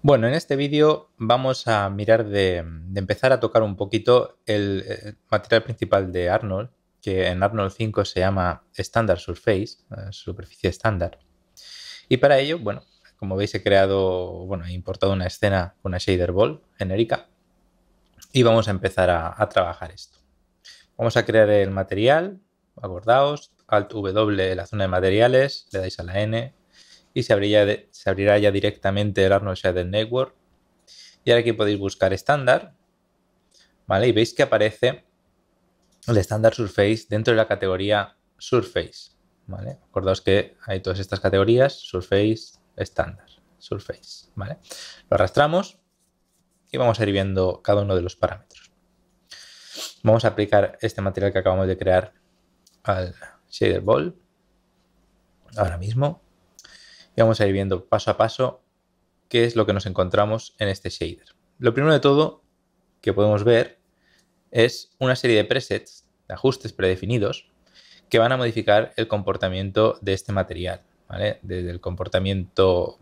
Bueno, en este vídeo vamos a mirar de empezar a tocar un poquito el material principal de Arnold, que en Arnold 5 se llama Standard Surface, superficie estándar. Y para ello, bueno, como veis he importado una escena con una shader ball genérica y vamos a empezar a trabajar esto. Vamos a crear el material, acordaos, Alt W la zona de materiales, le dais a la N y se abrirá ya directamente el Arnold Shader Network. Y ahora aquí podéis buscar estándar, ¿vale? Y veis que aparece el estándar Surface dentro de la categoría Surface, ¿vale? Acordaos que hay todas estas categorías, Surface, estándar, Surface, ¿vale? Lo arrastramos y vamos a ir viendo cada uno de los parámetros. Vamos a aplicar este material que acabamos de crear al shader ball ahora mismo y vamos a ir viendo paso a paso qué es lo que nos encontramos en este shader. Lo primero de todo que podemos ver es una serie de presets, de ajustes predefinidos, que van a modificar el comportamiento de este material, ¿vale? Desde el comportamiento,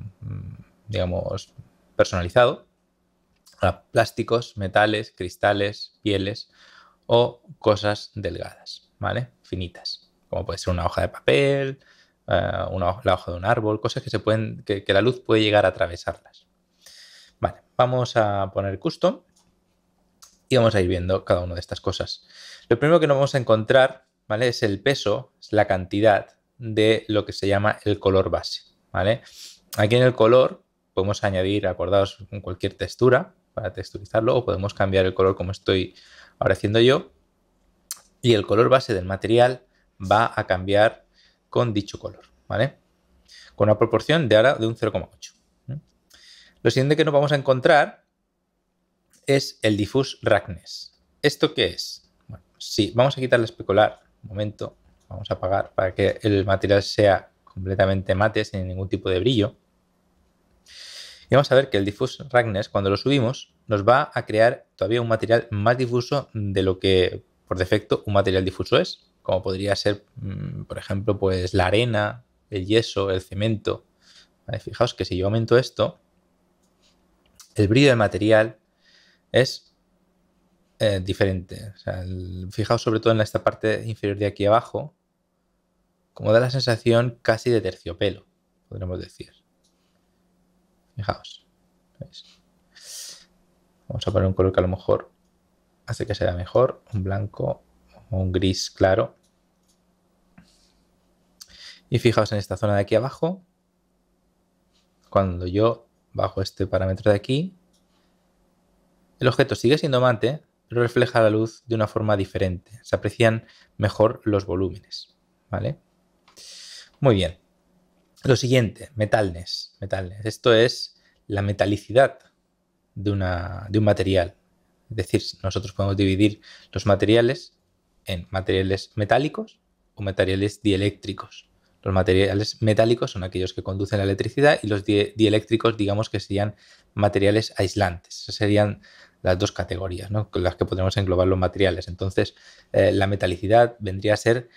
digamos, personalizado, a plásticos, metales, cristales, pieles o cosas delgadas, ¿vale? Finitas, como puede ser una hoja de papel, la hoja de un árbol, cosas que la luz puede llegar a atravesarlas. Vale, vamos a poner custom y vamos a ir viendo cada una de estas cosas. Lo primero que nos vamos a encontrar, ¿vale? Es el peso, es la cantidad de lo que se llama el color base, ¿vale? Aquí en el color podemos añadir, acordaos, cualquier textura para texturizarlo o podemos cambiar el color como estoy ahora haciendo yo y el color base del material va a cambiar con dicho color, ¿vale? Con una proporción de ahora de un 0,8. Lo siguiente que nos vamos a encontrar es el diffuse roughness. ¿Esto qué es? Bueno, sí, vamos a quitarle especular. Un momento, vamos a apagar para que el material sea completamente mate, sin ningún tipo de brillo. Y vamos a ver que el diffuse roughness, cuando lo subimos, nos va a crear todavía un material más difuso de lo que por defecto un material difuso es, como podría ser, por ejemplo, pues la arena, el yeso, el cemento. ¿Vale? Fijaos que si yo aumento esto, el brillo del material es diferente. O sea, fijaos sobre todo en esta parte inferior de aquí abajo, como da la sensación casi de terciopelo, podríamos decir. Fijaos. ¿Veis? Vamos a poner un color que a lo mejor hace que se vea mejor, un blanco o un gris claro. Y fijaos en esta zona de aquí abajo, cuando yo bajo este parámetro de aquí, el objeto sigue siendo mate, pero refleja la luz de una forma diferente. Se aprecian mejor los volúmenes, ¿vale? Muy bien. Lo siguiente, metalness. Metalness. Esto es la metalicidad de un material. Es decir, nosotros podemos dividir los materiales en materiales metálicos o materiales dieléctricos. Los materiales metálicos son aquellos que conducen la electricidad y los dieléctricos, digamos que serían materiales aislantes. Esas serían las dos categorías, ¿no? Con las que podemos englobar los materiales. Entonces, la metalicidad vendría a ser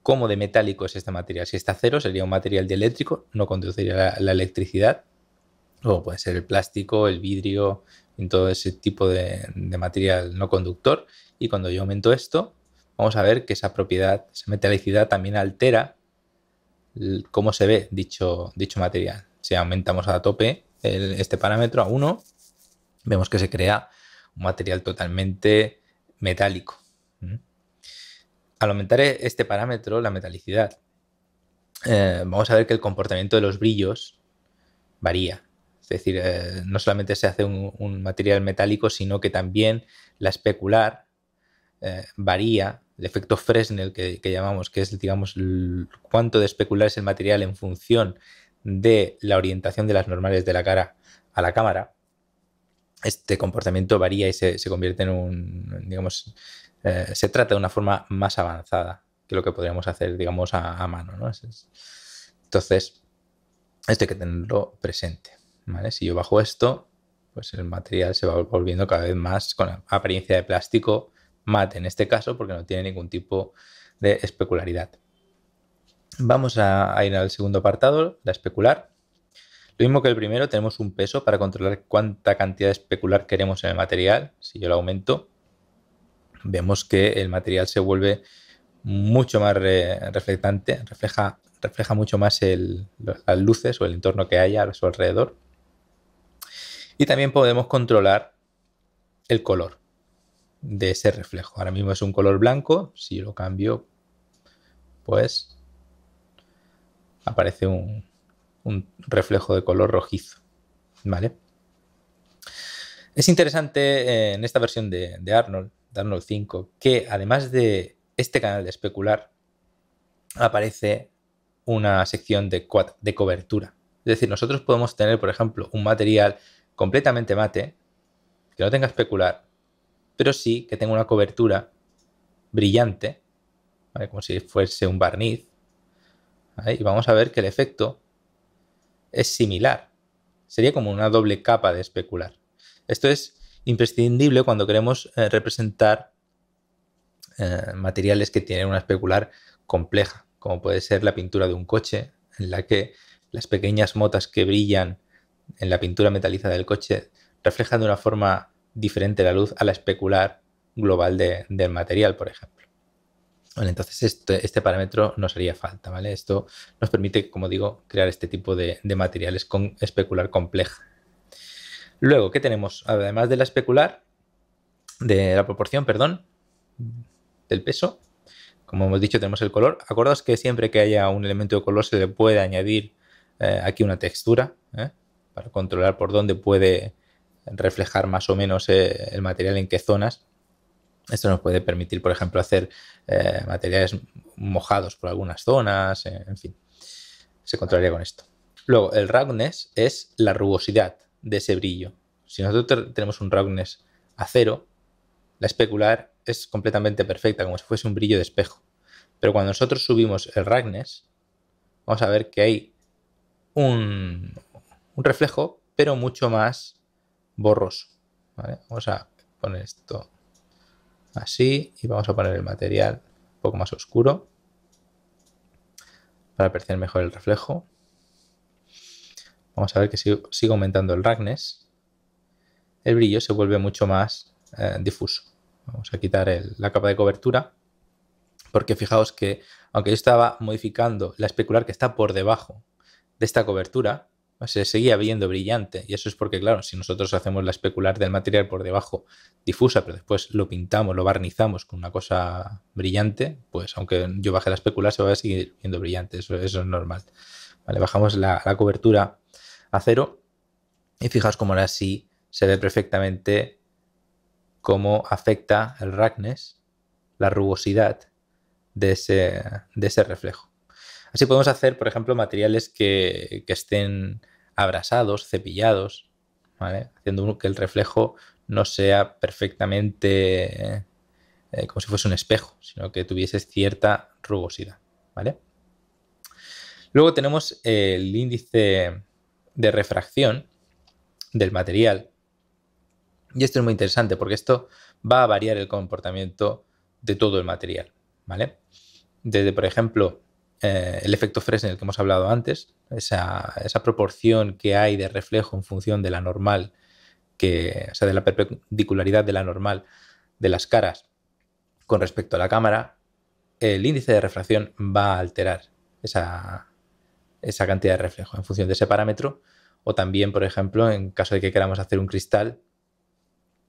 cómo de metálico es este material. Si está a cero, sería un material dieléctrico, no conduciría la electricidad. Luego puede ser el plástico, el vidrio, en todo ese tipo de material no conductor. Y cuando yo aumento esto, vamos a ver que esa propiedad, esa metalicidad también altera cómo se ve dicho material. Si aumentamos a tope este parámetro a 1, vemos que se crea un material totalmente metálico. Al aumentar este parámetro, la metalicidad, vamos a ver que el comportamiento de los brillos varía. Es decir, no solamente se hace un material metálico, sino que también la especular varía. El efecto Fresnel que llamamos, que es, digamos, cuánto de especular es el material en función de la orientación de las normales de la cara a la cámara. Este comportamiento varía y se convierte en digamos, se trata de una forma más avanzada que lo que podríamos hacer, digamos, a mano, ¿no? Entonces, esto hay que tenerlo presente, ¿vale? Si yo bajo esto, pues el material se va volviendo cada vez más con apariencia de plástico mate, en este caso, porque no tiene ningún tipo de especularidad. Vamos a ir al segundo apartado, la especular. Lo mismo que el primero, tenemos un peso para controlar cuánta cantidad de especular queremos en el material. Si yo lo aumento, vemos que el material se vuelve mucho más reflectante, refleja mucho más las luces o el entorno que haya a su alrededor. Y también podemos controlar el color de ese reflejo. Ahora mismo es un color blanco, si yo lo cambio, pues aparece un reflejo de color rojizo, ¿vale? Es interesante en esta versión de Arnold 5, que además de este canal de especular, aparece una sección de cobertura. Es decir, nosotros podemos tener, por ejemplo, un material completamente mate, que no tenga especular, pero sí que tenga una cobertura brillante, ¿vale? Como si fuese un barniz, ¿vale? Y vamos a ver que el efecto es similar. Sería como una doble capa de especular. Esto es imprescindible cuando queremos representar materiales que tienen una especular compleja, como puede ser la pintura de un coche, en la que las pequeñas motas que brillan en la pintura metalizada del coche reflejan de una forma diferente la luz a la especular global del material, por ejemplo. Vale, entonces este parámetro nos haría falta, ¿vale? Esto nos permite, como digo, crear este tipo de materiales con especular compleja. Luego, ¿qué tenemos? Además de la especular, de la proporción, perdón, del peso, como hemos dicho, tenemos el color. Acordaos que siempre que haya un elemento de color se le puede añadir aquí una textura, para controlar por dónde puede reflejar más o menos el material, en qué zonas. Esto nos puede permitir, por ejemplo, hacer materiales mojados por algunas zonas, en fin, se controlaría con esto. Luego, el roughness es la rugosidad de ese brillo. Si nosotros tenemos un roughness a 0, la especular es completamente perfecta, como si fuese un brillo de espejo. Pero cuando nosotros subimos el roughness, vamos a ver que hay un reflejo, pero mucho más borroso, ¿vale? Vamos a poner esto así y vamos a poner el material un poco más oscuro para apreciar mejor el reflejo. Vamos a ver que sigo aumentando el roughness. El brillo se vuelve mucho más difuso. Vamos a quitar la capa de cobertura, porque fijaos que aunque yo estaba modificando la especular que está por debajo de esta cobertura, se seguía viendo brillante. Y eso es porque, claro, si nosotros hacemos la especular del material por debajo difusa, pero después lo pintamos, lo barnizamos con una cosa brillante, pues aunque yo baje la especular se va a seguir viendo brillante. Eso es normal. Vale, bajamos la cobertura a 0 y fijaos cómo ahora sí se ve perfectamente cómo afecta el roughness, la rugosidad de ese reflejo. Así podemos hacer, por ejemplo, materiales que estén abrasados, cepillados, ¿vale? Haciendo que el reflejo no sea perfectamente como si fuese un espejo, sino que tuviese cierta rugosidad, ¿vale? Luego tenemos el índice de refracción del material. Y esto es muy interesante porque esto va a variar el comportamiento de todo el material, ¿vale? Desde, por ejemplo, el efecto Fresnel que hemos hablado antes, esa proporción que hay de reflejo en función de la normal, o sea, de la perpendicularidad de la normal de las caras con respecto a la cámara, el índice de refracción va a alterar esa cantidad de reflejo en función de ese parámetro. O también, por ejemplo, en caso de que queramos hacer un cristal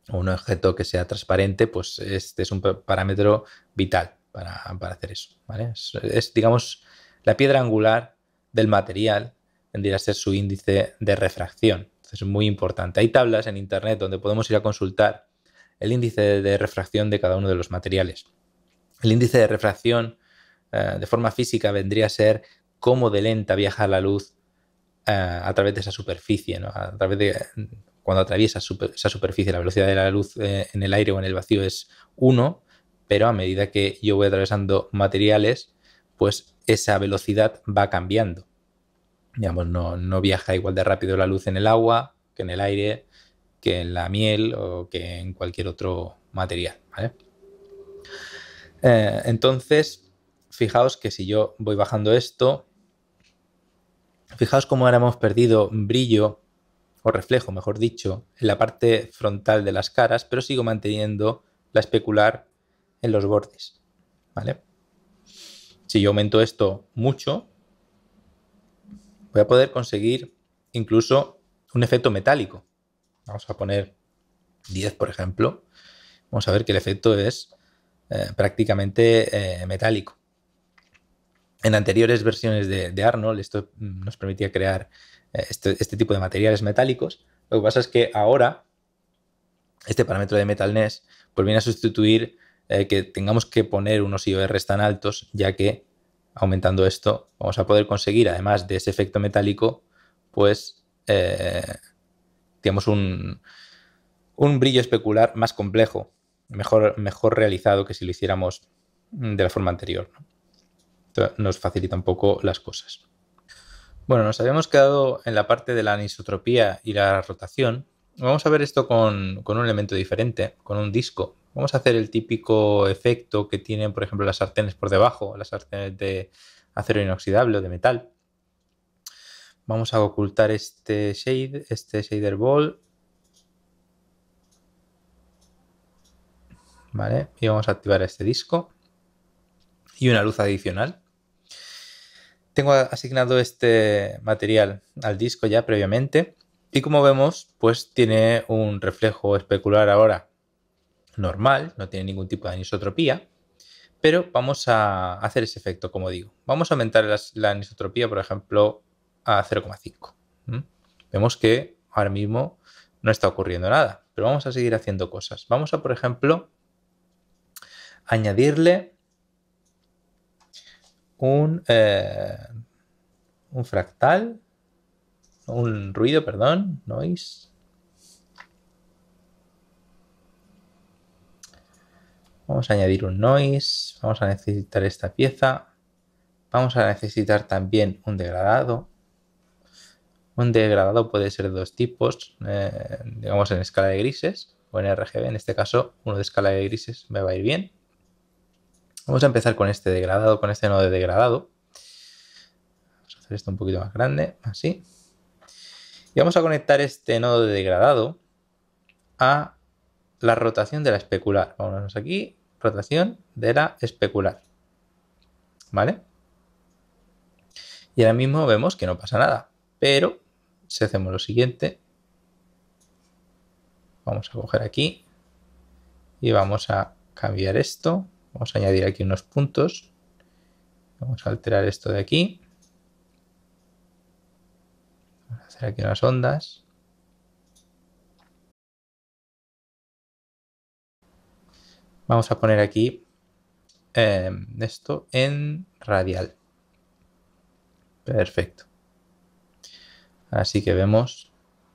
o un objeto que sea transparente, pues este es un parámetro vital para hacer eso, ¿vale? Es, digamos, la piedra angular del material tendría a ser su índice de refracción. Entonces es muy importante. Hay tablas en internet donde podemos ir a consultar el índice de refracción de cada uno de los materiales. El índice de refracción de forma física vendría a ser cómo de lenta viaja la luz a través de esa superficie, ¿no? A través de cuando atraviesa esa superficie, la velocidad de la luz en el aire o en el vacío es 1, pero a medida que yo voy atravesando materiales, pues esa velocidad va cambiando. Digamos, no viaja igual de rápido la luz en el agua, que en el aire, que en la miel o que en cualquier otro material, ¿vale? Entonces, fijaos que si yo voy bajando esto, Fijaos cómo ahora hemos perdido brillo o reflejo, mejor dicho, en la parte frontal de las caras, pero sigo manteniendo la especular en los bordes, ¿vale? Si yo aumento esto mucho, voy a poder conseguir incluso un efecto metálico. Vamos a poner 10, por ejemplo. Vamos a ver que el efecto es prácticamente metálico. En anteriores versiones de Arnold esto nos permitía crear este tipo de materiales metálicos. Lo que pasa es que ahora este parámetro de metalness pues viene a sustituir que tengamos que poner unos IORs tan altos, ya que aumentando esto vamos a poder conseguir, además de ese efecto metálico, pues digamos un brillo especular más complejo, mejor realizado que si lo hiciéramos de la forma anterior, ¿no? Entonces, nos facilita un poco las cosas. Bueno, nos habíamos quedado en la parte de la anisotropía y la rotación. Vamos a ver esto con un elemento diferente, con un disco. Vamos a hacer el típico efecto que tienen, por ejemplo, las sartenes por debajo, las sartenes de acero inoxidable o de metal. Vamos a ocultar este shader ball. ¿Vale? Y vamos a activar este disco. Y una luz adicional. Tengo asignado este material al disco ya previamente. Y como vemos, pues tiene un reflejo especular ahora normal, no tiene ningún tipo de anisotropía, pero vamos a hacer ese efecto, como digo. Vamos a aumentar la anisotropía, por ejemplo, a 0,5. Vemos que ahora mismo no está ocurriendo nada, pero vamos a seguir haciendo cosas. Vamos a, por ejemplo, añadirle un fractal, un ruido, perdón, noise. Vamos a añadir un noise, vamos a necesitar esta pieza, vamos a necesitar también un degradado. Un degradado puede ser de dos tipos, digamos en escala de grises o en RGB. En este caso, uno de escala de grises me va a ir bien. Vamos a empezar con este degradado, con este nodo de degradado. Vamos a hacer esto un poquito más grande, así. Y vamos a conectar este nodo de degradado a la rotación de la especular. Vámonos aquí, rotación de la especular. ¿Vale? Y ahora mismo vemos que no pasa nada. Pero si hacemos lo siguiente, vamos a coger aquí y vamos a cambiar esto. Vamos a añadir aquí unos puntos. Vamos a alterar esto de aquí. Vamos a hacer aquí unas ondas. Vamos a poner aquí esto en radial. Perfecto. Así que vemos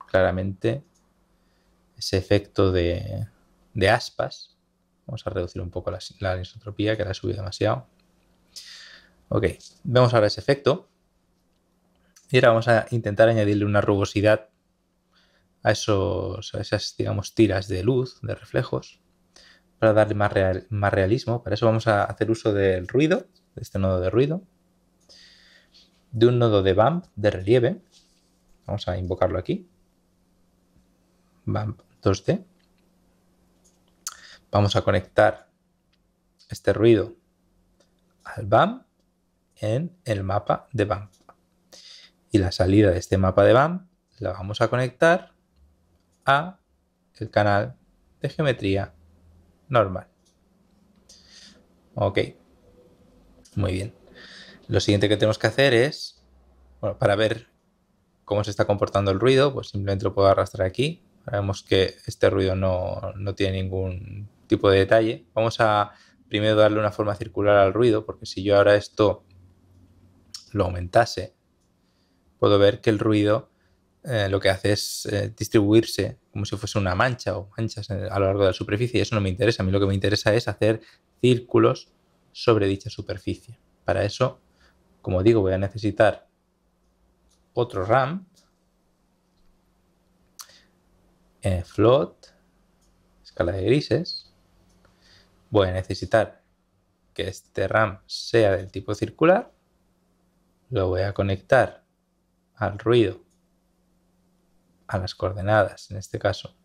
claramente ese efecto de aspas. Vamos a reducir un poco la anisotropía, que la he subido demasiado. Ok, vemos ahora ese efecto. Y ahora vamos a intentar añadirle una rugosidad a esas, digamos, tiras de luz, de reflejos, para darle más realismo. Para eso vamos a hacer uso del ruido, de este nodo de ruido, de un nodo de bump, de relieve. Vamos a invocarlo aquí. Bump 2D. Vamos a conectar este ruido al bump en el mapa de bump. Y la salida de este mapa de bump la vamos a conectar a el canal de geometría normal. Ok, muy bien. Lo siguiente que tenemos que hacer es, bueno, para ver cómo se está comportando el ruido, pues simplemente lo puedo arrastrar aquí. Ahora vemos que este ruido no tiene ningún tipo de detalle. Vamos a primero darle una forma circular al ruido, porque si yo ahora esto lo aumentase, puedo ver que el ruido lo que hace es distribuirse como si fuese una mancha o manchas a lo largo de la superficie, y eso no me interesa. A mí lo que me interesa es hacer círculos sobre dicha superficie. Para eso, como digo, voy a necesitar otro RAM, float, escala de grises. Voy a necesitar que este RAM sea del tipo circular. Lo voy a conectar al ruido, a las coordenadas, en este caso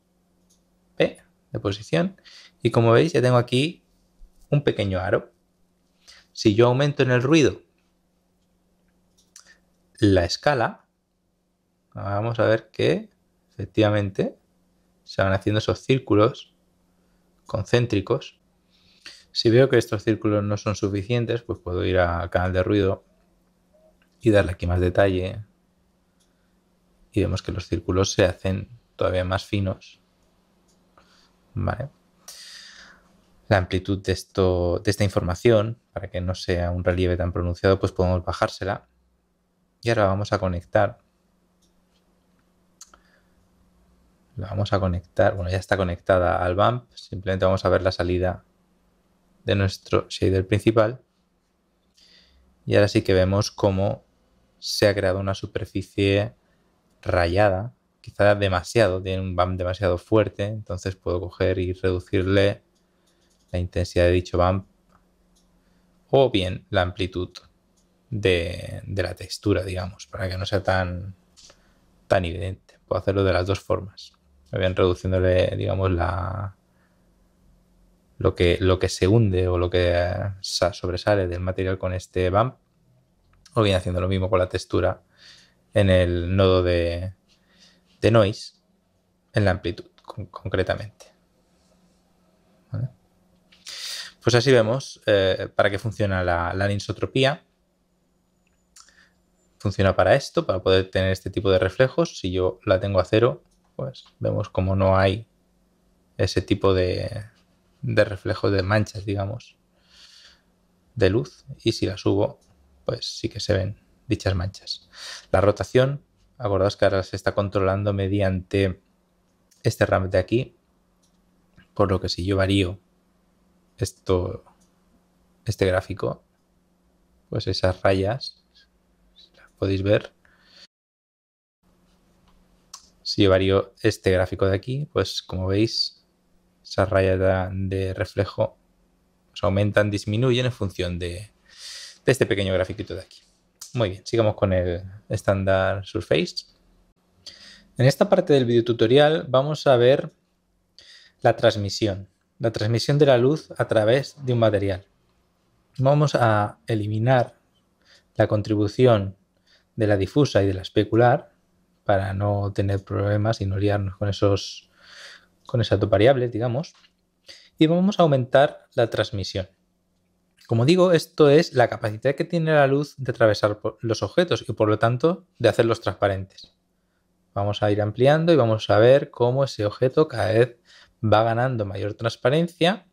P de posición, y como veis ya tengo aquí un pequeño aro. Si yo aumento en el ruido la escala, vamos a ver que efectivamente se van haciendo esos círculos concéntricos. Si veo que estos círculos no son suficientes, pues puedo ir al canal de ruido y darle aquí más detalle, y vemos que los círculos se hacen todavía más finos. Vale. La amplitud de esta información, para que no sea un relieve tan pronunciado, pues podemos bajársela. Y ahora vamos a conectar. La vamos a conectar, bueno, ya está conectada al bump. Simplemente vamos a ver la salida de nuestro shader principal. Y ahora sí que vemos cómo se ha creado una superficie rayada, quizá demasiado, tiene un bump demasiado fuerte, entonces puedo coger y reducirle la intensidad de dicho bump o bien la amplitud de la textura, digamos, para que no sea tan evidente. Puedo hacerlo de las dos formas, o bien reduciéndole, digamos, lo que se hunde o lo que sobresale del material con este bump, o bien haciendo lo mismo con la textura en el nodo de noise, en la amplitud concretamente. ¿Vale? Pues así vemos para qué funciona la anisotropía. Funciona para esto, para poder tener este tipo de reflejos. Si yo la tengo a 0, pues vemos como no hay ese tipo de reflejos, de manchas, digamos, de luz. Y si la subo, pues sí que se ven dichas manchas. La rotación, acordaos que ahora se está controlando mediante este ramp de aquí, por lo que si yo varío este gráfico, pues esas rayas las podéis ver. Si yo varío este gráfico de aquí, pues como veis, esas rayas de reflejo pues aumentan, disminuyen en función de este pequeño grafiquito de aquí. Muy bien, sigamos con el estándar Surface. En esta parte del video tutorial vamos a ver la transmisión de la luz a través de un material. Vamos a eliminar la contribución de la difusa y de la especular para no tener problemas y no liarnos con esas dos variables, digamos. Y vamos a aumentar la transmisión. Como digo, esto es la capacidad que tiene la luz de atravesar los objetos y por lo tanto de hacerlos transparentes. Vamos a ir ampliando y vamos a ver cómo ese objeto cada vez va ganando mayor transparencia,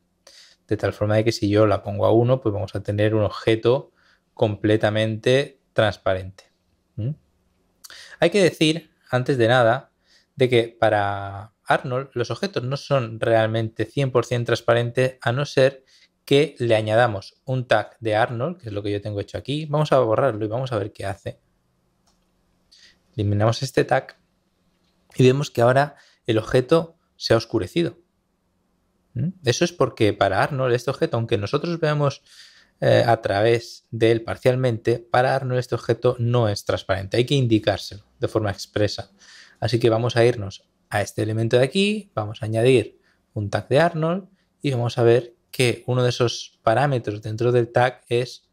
de tal forma de que si yo la pongo a 1, pues vamos a tener un objeto completamente transparente. Hay que decir, antes de nada, de que para Arnold los objetos no son realmente 100% transparentes a no ser que le añadamos un tag de Arnold, que es lo que yo tengo hecho aquí. Vamos a borrarlo y vamos a ver qué hace. Eliminamos este tag y vemos que ahora el objeto se ha oscurecido. Eso es porque para Arnold este objeto, aunque nosotros veamos a través de él parcialmente, para Arnold este objeto no es transparente. Hay que indicárselo de forma expresa. Así que vamos a irnos a este elemento de aquí, vamos a añadir un tag de Arnold y vamos a ver que uno de esos parámetros dentro del tag es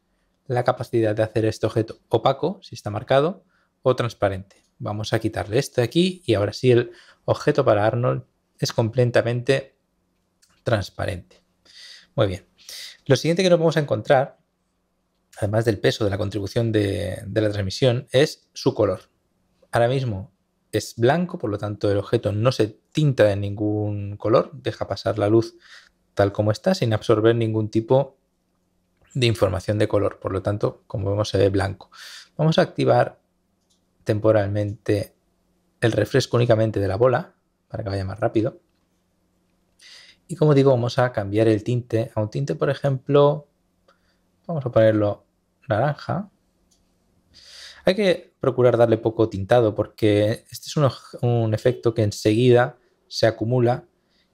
la capacidad de hacer este objeto opaco, si está marcado, o transparente. Vamos a quitarle esto de aquí y ahora sí el objeto para Arnold es completamente transparente. Muy bien. Lo siguiente que nos vamos a encontrar, además del peso de la contribución de la transmisión, es su color. Ahora mismo es blanco, por lo tanto el objeto no se tinta de ningún color, deja pasar la luz tal como está sin absorber ningún tipo de información de color. Por lo tanto, como vemos, se ve blanco. Vamos a activar temporalmente el refresco únicamente de la bola para que vaya más rápido. Y como digo, vamos a cambiar el tinte a un tinte, por ejemplo, vamos a ponerlo naranja. Hay que procurar darle poco tintado porque este es un efecto que enseguida se acumula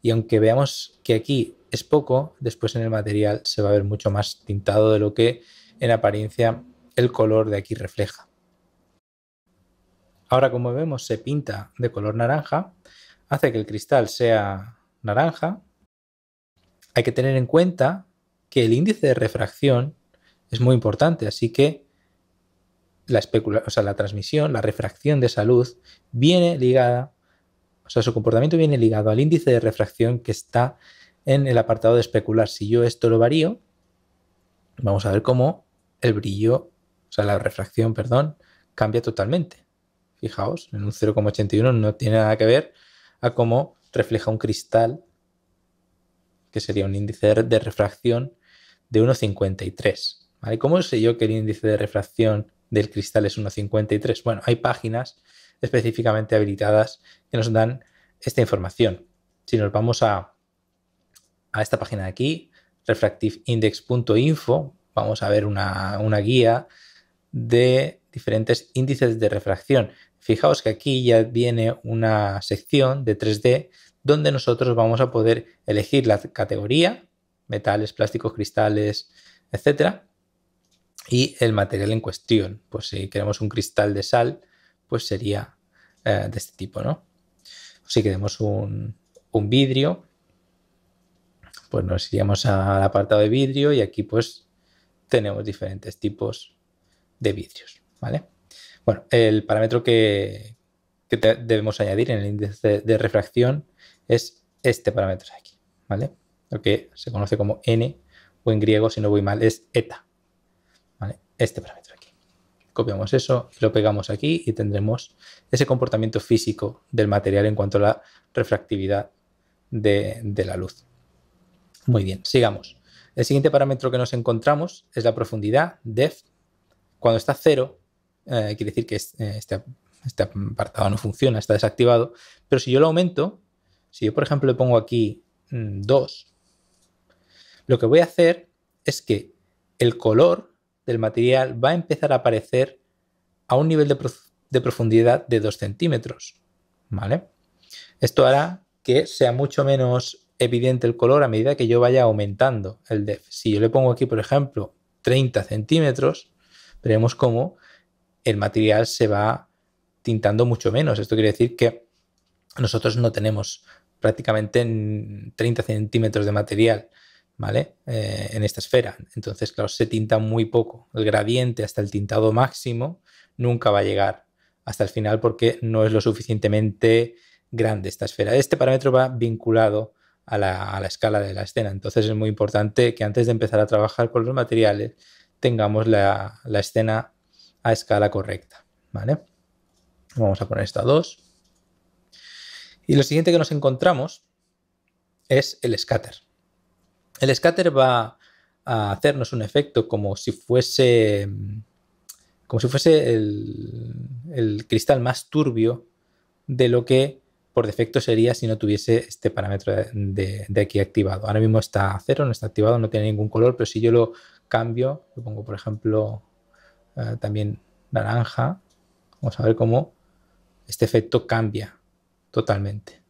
y aunque veamos que aquí es poco, después en el material se va a ver mucho más tintado de lo que en apariencia el color de aquí refleja. Ahora, como vemos, se pinta de color naranja, hace que el cristal sea naranja. Hay que tener en cuenta que el índice de refracción es muy importante, así que la transmisión, la refracción de esa luz viene ligada, o sea, su comportamiento viene ligado al índice de refracción que está en el apartado de especular. Si yo esto lo varío, vamos a ver cómo el brillo, o sea, la refracción, perdón, cambia totalmente. Fijaos, en un 0,81 no tiene nada que ver a cómo refleja un cristal, que sería un índice de refracción de 1,53. ¿Vale? ¿Cómo sé yo que el índice de refracción del cristal es 1,53? Bueno, hay páginas específicamente habilitadas que nos dan esta información. Si nos vamos a esta página de aquí, refractiveindex.info, vamos a ver una guía de diferentes índices de refracción. Fijaos que aquí ya viene una sección de 3D donde nosotros vamos a poder elegir la categoría, metales, plásticos, cristales, etcétera, y el material en cuestión. Pues si queremos un cristal de sal, pues sería de este tipo, ¿no? Si queremos un vidrio, pues nos iríamos al apartado de vidrio y aquí pues tenemos diferentes tipos de vidrios, ¿vale? Bueno, el parámetro que debemos añadir en el índice de refracción es este parámetro de aquí, ¿vale? Lo que se conoce como N, o en griego, si no voy mal, es eta, ¿vale? Este parámetro de aquí. Copiamos eso y lo pegamos aquí y tendremos ese comportamiento físico del material en cuanto a la refractividad de la luz. Muy bien, sigamos. El siguiente parámetro que nos encontramos es la profundidad, depth. Cuando está 0, quiere decir que este apartado no funciona, está desactivado. Pero si yo lo aumento, si yo por ejemplo le pongo aquí 2, lo que voy a hacer es que el color del material va a empezar a aparecer a un nivel de profundidad de 2 centímetros. ¿Vale? Esto hará que sea mucho menos evidente el color a medida que yo vaya aumentando el depth. Si yo le pongo aquí, por ejemplo, 30 centímetros, veremos cómo el material se va tintando mucho menos. Esto quiere decir que nosotros no tenemos prácticamente 30 centímetros de material, ¿vale? En esta esfera. Entonces, claro, se tinta muy poco. El gradiente hasta el tintado máximo nunca va a llegar hasta el final porque no es lo suficientemente grande esta esfera. Este parámetro va vinculado a la escala de la escena. Entonces es muy importante que antes de empezar a trabajar con los materiales tengamos la escena a escala correcta, ¿vale? Vamos a poner esto a 2. Y lo siguiente que nos encontramos es el scatter. El scatter va a hacernos un efecto como si fuese el cristal más turbio de lo que por defecto sería si no tuviese este parámetro de aquí activado. Ahora mismo está a 0, no está activado, no tiene ningún color, pero si yo lo cambio, lo pongo por ejemplo también naranja, vamos a ver cómo este efecto cambia totalmente.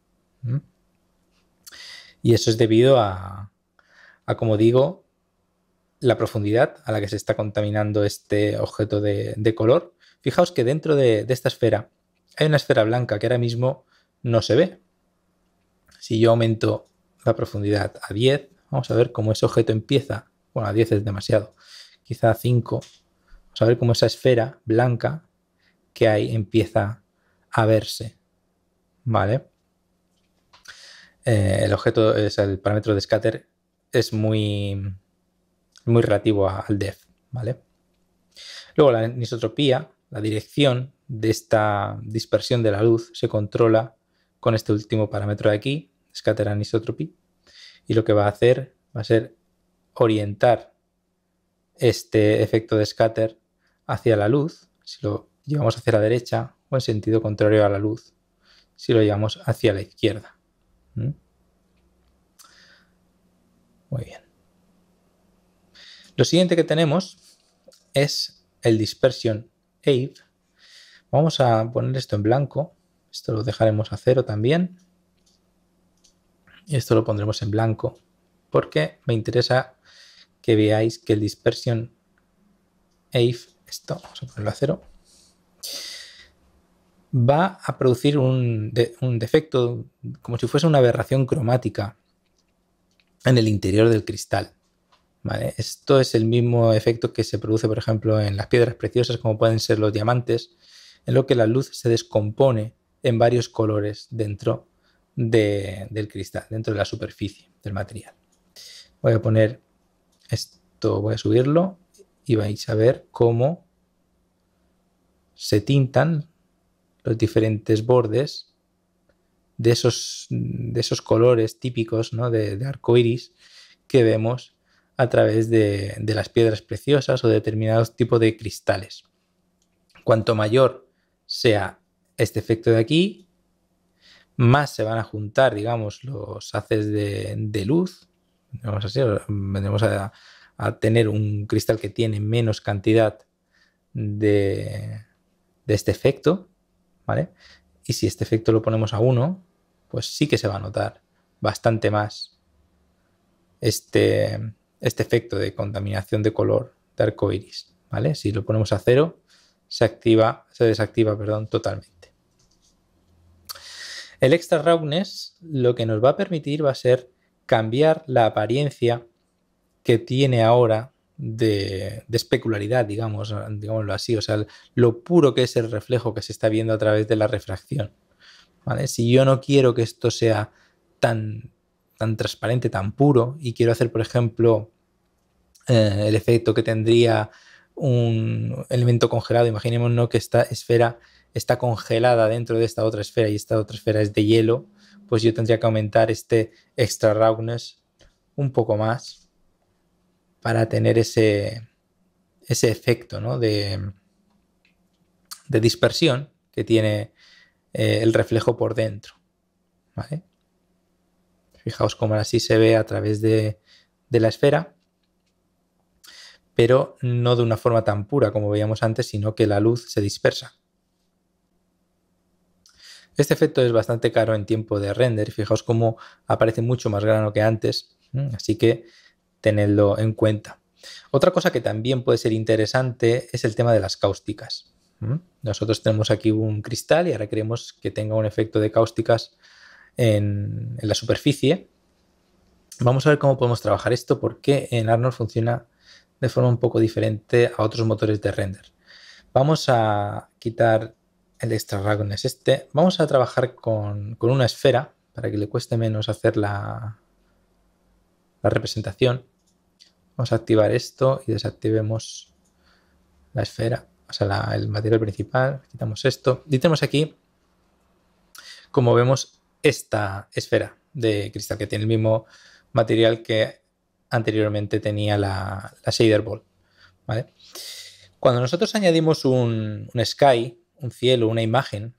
Y eso es debido a, como digo, la profundidad a la que se está contaminando este objeto de color. Fijaos que dentro de esta esfera hay una esfera blanca que ahora mismo no se ve. Si yo aumento la profundidad a 10, vamos a ver cómo ese objeto empieza. Bueno, a 10 es demasiado. Quizá a 5. Vamos a ver cómo esa esfera blanca que hay empieza a verse. ¿Vale? El objeto, es el parámetro de scatter, es muy relativo al depth, ¿vale? Luego la anisotropía, la dirección de esta dispersión de la luz se controla con este último parámetro de aquí, scatter anisotropy, y lo que va a hacer va a ser orientar este efecto de scatter hacia la luz, si lo llevamos hacia la derecha, o en sentido contrario a la luz, si lo llevamos hacia la izquierda. Muy bien. Lo siguiente que tenemos es el dispersion AVE. Vamos a poner esto en blanco. Esto lo dejaremos a 0 también. Y esto lo pondremos en blanco porque me interesa que veáis que el dispersion AVE, esto vamos a ponerlo a 0, va a producir un defecto como si fuese una aberración cromática en el interior del cristal. ¿Vale? Esto es el mismo efecto que se produce, por ejemplo, en las piedras preciosas, como pueden ser los diamantes, en lo que la luz se descompone en varios colores dentro del cristal, dentro de la superficie del material. Voy a poner esto, voy a subirlo y vais a ver cómo se tintan los diferentes bordes de esos colores típicos, ¿no? de arco iris que vemos a través de las piedras preciosas o de determinados tipos de cristales. Cuanto mayor sea este efecto de aquí, más se van a juntar, digamos, los haces de luz. Vamos así, vendremos a tener un cristal que tiene menos cantidad de este efecto, ¿vale? Y si este efecto lo ponemos a 1, pues sí que se va a notar bastante más este efecto de contaminación de color de arco iris, ¿vale? Si lo ponemos a 0, se desactiva, perdón, totalmente. El extra roughness lo que nos va a permitir va a ser cambiar la apariencia que tiene ahora de especularidad, digámoslo así, o sea, lo puro que es el reflejo que se está viendo a través de la refracción, ¿vale? Si yo no quiero que esto sea tan transparente, tan puro, y quiero hacer, por ejemplo, el efecto que tendría un elemento congelado, imaginémonos que esta esfera está congelada dentro de esta otra esfera y esta otra esfera es de hielo, pues yo tendría que aumentar este extra roughness un poco más para tener ese efecto, ¿no? de dispersión que tiene el reflejo por dentro, ¿vale? Fijaos cómo así se ve a través de la esfera, pero no de una forma tan pura como veíamos antes, sino que la luz se dispersa. Este efecto es bastante caro en tiempo de render. Fijaos cómo aparece mucho más grano que antes, así que tenedlo en cuenta. Otra cosa que también puede ser interesante es el tema de las cáusticas. Nosotros tenemos aquí un cristal y ahora queremos que tenga un efecto de cáusticas en la superficie. Vamos a ver cómo podemos trabajar esto, porque en Arnold funciona de forma un poco diferente a otros motores de render. Vamos a quitar el extra roughness este. Vamos a trabajar con una esfera para que le cueste menos hacer la representación. Vamos a activar esto y desactivemos la esfera, o sea, el material principal. Quitamos esto y tenemos aquí, como vemos, esta esfera de cristal que tiene el mismo material que anteriormente tenía la shader ball, ¿vale? Cuando nosotros añadimos un sky, un cielo, una imagen,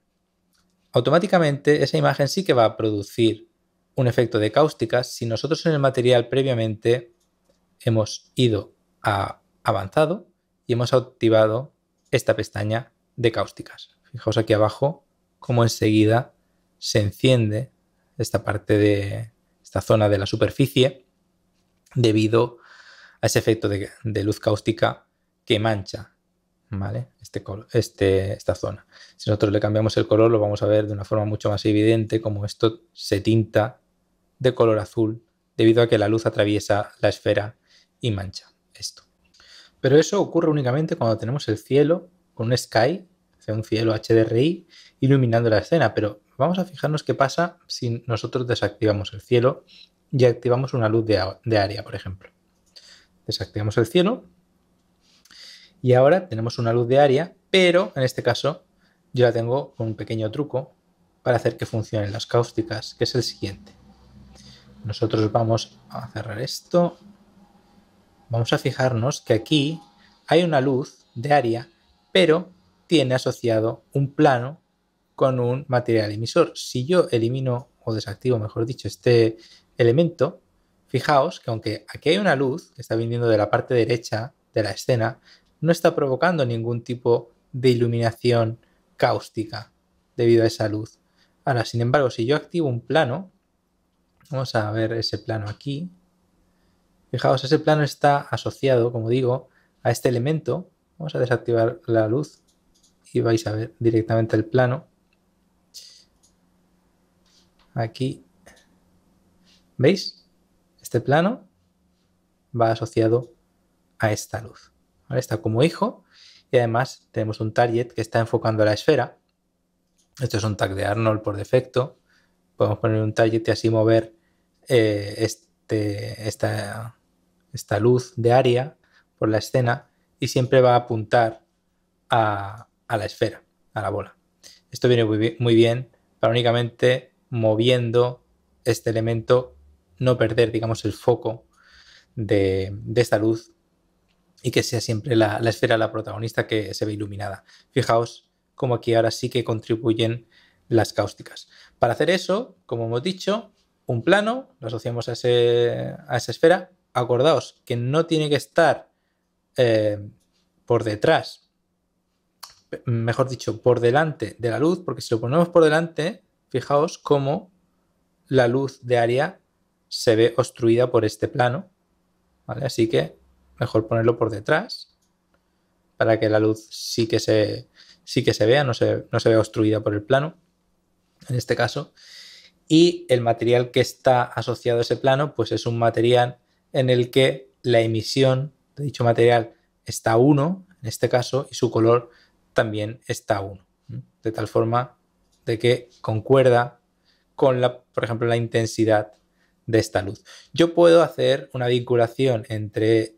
automáticamente esa imagen sí que va a producir un efecto de cáusticas si nosotros en el material previamente hemos ido a avanzado y hemos activado esta pestaña de cáusticas. Fijaos aquí abajo cómo enseguida se enciende esta parte de esta zona de la superficie debido a ese efecto de luz cáustica que mancha, ¿vale? Esta zona. Si nosotros le cambiamos el color, lo vamos a ver de una forma mucho más evidente, como esto se tinta de color azul debido a que la luz atraviesa la esfera y mancha esto. Pero eso ocurre únicamente cuando tenemos el cielo con un sky, un cielo HDRI, iluminando la escena. Pero vamos a fijarnos qué pasa si nosotros desactivamos el cielo y activamos una luz de área, por ejemplo. Desactivamos el cielo y ahora tenemos una luz de área, pero en este caso yo la tengo con un pequeño truco para hacer que funcionen las cáusticas, que es el siguiente. Nosotros vamos a cerrar esto. Vamos a fijarnos que aquí hay una luz de área, pero tiene asociado un plano con un material emisor. Si yo elimino o desactivo, mejor dicho, este elemento, fijaos que aunque aquí hay una luz que está viniendo de la parte derecha de la escena, no está provocando ningún tipo de iluminación cáustica debido a esa luz. Ahora, sin embargo, si yo activo un plano, vamos a ver ese plano aquí. Fijaos, ese plano está asociado, como digo, a este elemento. Vamos a desactivar la luz y vais a ver directamente el plano. aquí, ¿veis? Este plano va asociado a esta luz, ¿vale? Está como hijo y además tenemos un target que está enfocando a la esfera. Esto es un tag de Arnold por defecto. Podemos poner un target y así mover esta luz de área por la escena y siempre va a apuntar a la esfera, a la bola. Esto viene muy bien para únicamente moviendo este elemento no perder, digamos, el foco de esta luz y que sea siempre la esfera la protagonista que se ve iluminada. Fijaos como aquí ahora sí que contribuyen las cáusticas. Para hacer eso, como hemos dicho, un plano, lo asociamos a esa esfera. Acordaos que no tiene que estar por detrás, mejor dicho, por delante de la luz, porque si lo ponemos por delante, fijaos cómo la luz de área se ve obstruida por este plano, ¿vale? Así que mejor ponerlo por detrás para que la luz sí que se vea, no se vea obstruida por el plano, en este caso. Y el material que está asociado a ese plano, pues es un material en el que la emisión de dicho material está a 1, en este caso, y su color también está a 1. De tal forma de que concuerda con, por ejemplo, la intensidad de esta luz. Yo puedo hacer una vinculación entre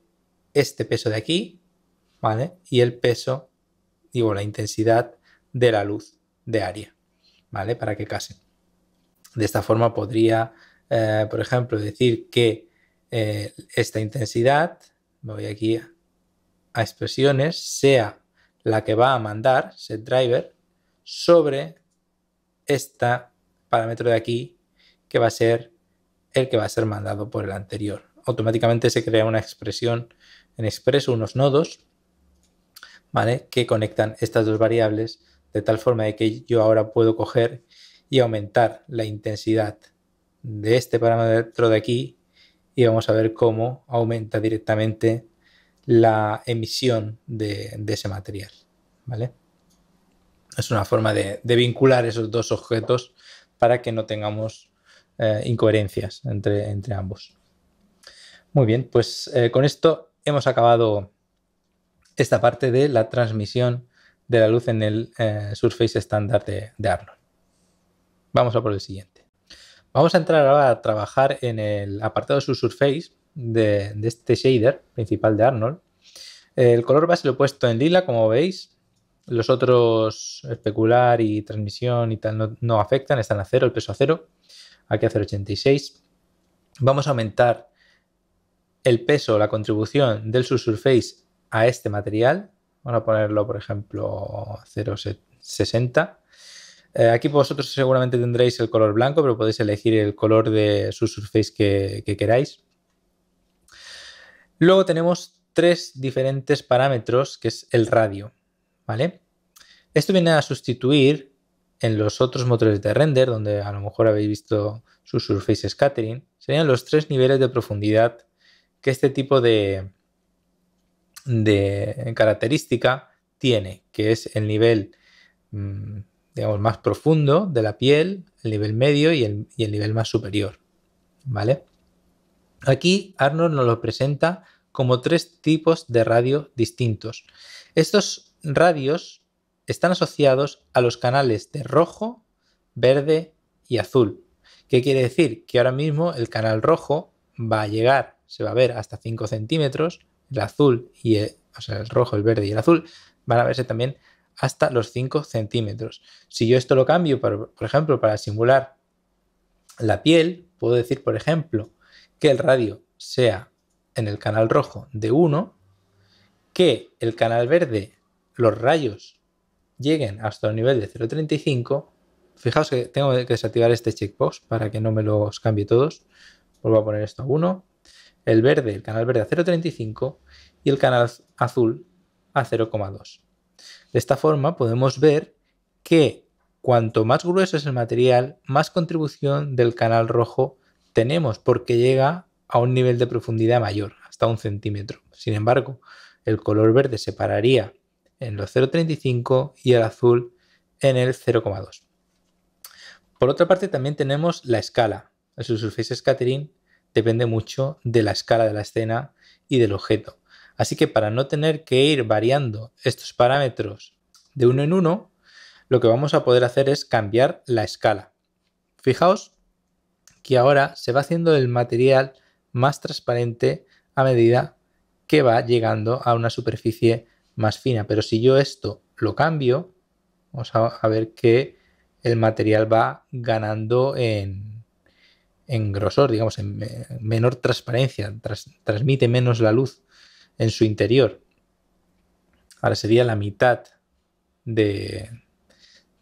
este peso de aquí, ¿vale? Y el peso, digo, la intensidad de la luz de área, ¿vale? Para que casen. De esta forma podría, por ejemplo, decir que esta intensidad, me voy aquí a expresiones, sea la que va a mandar setDriver sobre este parámetro de aquí, que va a ser el que va a ser mandado por el anterior. Automáticamente se crea una expresión en Expresso, unos nodos, ¿vale? Que conectan estas dos variables de tal forma de que yo ahora puedo coger y aumentar la intensidad de este parámetro de aquí y vamos a ver cómo aumenta directamente la emisión de ese material, ¿vale? Es una forma de vincular esos dos objetos para que no tengamos incoherencias entre ambos. Muy bien, pues con esto hemos acabado esta parte de la transmisión de la luz en el Surface estándar de Arnold. Vamos a por el siguiente. Vamos a entrar ahora a trabajar en el apartado Subsurface de este shader principal de Arnold. El color base lo he puesto en lila, como veis. Los otros, especular y transmisión y tal, no afectan, están a 0, el peso a 0. Aquí a 0,86. Vamos a aumentar el peso, la contribución del Subsurface a este material. Vamos a ponerlo, por ejemplo, 0,60. Aquí vosotros seguramente tendréis el color blanco, pero podéis elegir el color de Subsurface que queráis. Luego tenemos tres diferentes parámetros, que es el radio, ¿vale? Esto viene a sustituir en los otros motores de render, donde a lo mejor habéis visto Subsurface Scattering, serían los tres niveles de profundidad que este tipo de característica tiene, que es el nivel digamos, más profundo de la piel, el nivel medio y el nivel más superior, ¿vale? Aquí Arnold nos lo presenta como tres tipos de radio distintos. Estos radios están asociados a los canales de rojo, verde y azul. ¿Qué quiere decir? Que ahora mismo el canal rojo va a llegar, se va a ver hasta 5 centímetros, el azul y el rojo, el verde y el azul van a verse también hasta los 5 centímetros. Si yo esto lo cambio, por ejemplo, para simular la piel, puedo decir, por ejemplo, que el radio sea en el canal rojo de 1, que el canal verde, los rayos lleguen hasta el nivel de 0,35. Fijaos que tengo que desactivar este checkbox para que no me los cambie todos. Vuelvo a poner esto a 1. El verde, el canal verde a 0,35 y el canal azul a 0,2. De esta forma podemos ver que cuanto más grueso es el material, más contribución del canal rojo tenemos porque llega a un nivel de profundidad mayor, hasta 1 centímetro. Sin embargo, el color verde se pararía en los 0,35 y el azul en el 0,2. Por otra parte, también tenemos la escala. El subsurface scattering depende mucho de la escala de la escena y del objeto. Así que para no tener que ir variando estos parámetros de uno en uno, lo que vamos a poder hacer es cambiar la escala. Fijaos que ahora se va haciendo el material más transparente a medida que va llegando a una superficie más fina. Pero si yo esto lo cambio, vamos a ver que el material va ganando en grosor, digamos, en menor transparencia, transmite menos la luz en su interior. Ahora sería la mitad tendría